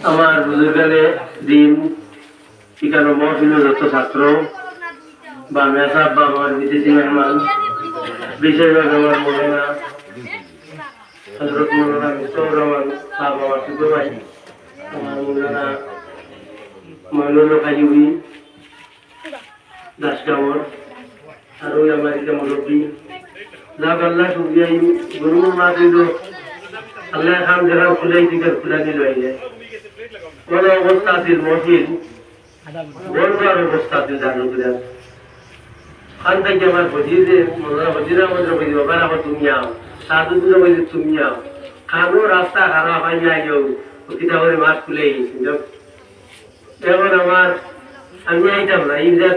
আমার বুজুর্গানে দিন এখানে মহফিলের যত ছাত্র বা মেসাব বা আমার বিদেশি মেহমান বিশেষভাবে আমার মৌলানা হযরত মৌলানা মিফতাহুর রহমান সাহেব আমার ছোট ভাই আমার মৌলানা মৌলুল কাইয়ুবী দাসগাঁওর আর ওই আমার এটা মুরব্বী যাক আল্লাহ শুকরিয়া গুরুর মা দিল আল্লাহ খান যেখান খুলাই দিকে খুলা দিল কোন অবস্থা আছিল মহফিল বড় অবস্থা আছিল জানো কিনা খান থেকে আমার হজিরে হজিরা মধ্যে বলি বাবা আমার তুমি আও সাধু দুটো বলি তুমি আও খানো রাস্তা খারাপ হয় না কেউ কিতা করে মাছ খুলে গেছি এখন আমার আমি আইতাম না এই যে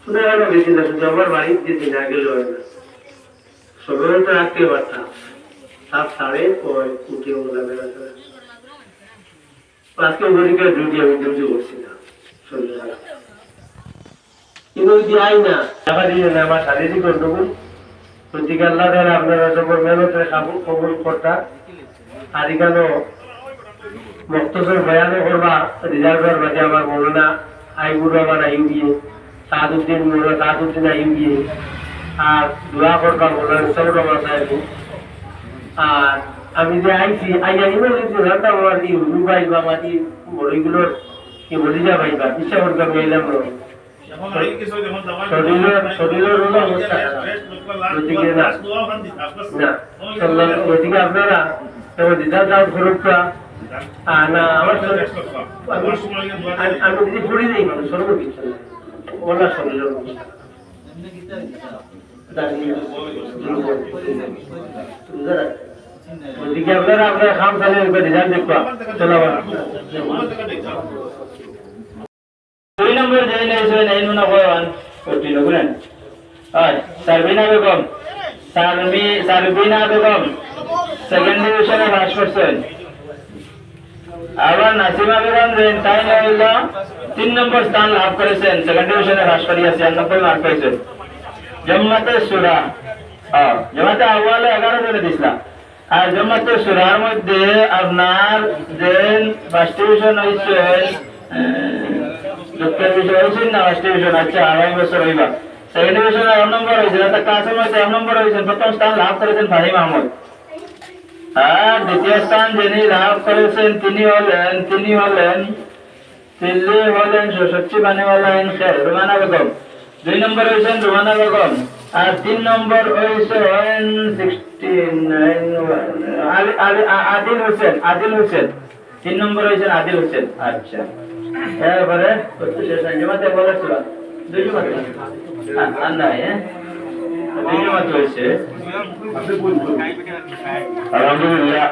শুনে গেল গেছি না শুধু আমার বাড়ির যেতে না গেল না সবাই তো রাখতে পারতাম 7:30 উঠে ওগুলা আজকে ওদিকে ডিউটি আমি ডিউটি করছি না শরীর খারাপ কিন্তু ওই আই না টাকা দিয়ে না আমার শারীরিক গন্ডগোল প্রতিকে আল্লাহ দ্বারা আপনারা সব মেহনতের কবুল করতা আর এখানে মক্তসর বয়ানও করবা রিজার্ভার মাঝে আমার মৌলানা আইবুর রহমান আইয়ুবিয়ে সাদউদ্দিন মৌলানা সাদউদ্দিন আইয়ুবিয়ে আর দোয়া করবা মৌলানা মিফতাহুর রহমান সাহেব আর আমি যে আইছি আইয়া রান্না আমার এই হুলু ভাই বা আমার এই বড়িগুলোর কি বলি যা ভাই বা ইচ্ছা করতাম এলাম শরীরের অবস্থা ওইদিকে আপনারা দিদার দাও খরচটা না আমার আমি যদি পড়ি নেই মানুষ সর্বকিছু ওনার শরীরের অবস্থা ওইদিকে আপনারা আপনার খাম চালিয়ে রেজাল্ট দেখবা চলো দুই নম্বর জেনে নিয়েছেন এই নুনা কয়ন ওটি লগুলেন আর সারবিনা বেগম সারবিনা বেগম সেকেন্ড ডিভিশনে পাস করছেন আবার নাসিমা বেগম রেন তাই হইল 3 নম্বর স্থান লাভ করেছেন সেকেন্ড ডিভিশনে পাস করিয়া 96 মার্ক পাইছেন জামাতে সুরা জামাতে আউয়ালে 11 জনে দিছিলাম আর জামাতে সুরার মধ্যে আপনার দেন ফার্স্ট ডিভিশন হইছে ডক্টর বিষয় হয়েছেন না ফার্স্ট ডিভিশন আচ্ছা 2.5 বছর হইবা সেকেন্ড ডিভিশন 1 নম্বর হয়েছে তার কাছের মধ্যে 1 নম্বর হয়েছে প্রথম স্থান লাভ করেছেন ফাহিম আহমদ আর দ্বিতীয় স্থান যিনি লাভ করেছেন তিনি হলেন সচ্চি বানেওয়ালেন খের রুমানা বেগম 2 নম্বর হয়েছেন রুমানা বেগম আর 3 নম্বর হয়েছেন 69 আদিল হোসেন 3 নম্বর হয়েছেন আদিল হোসেন আচ্ছা এবারে জামাতে বলেছিল 2 জামাতে আর নাই 2 জামাতে হয়েছে আলহামদুলিল্লাহ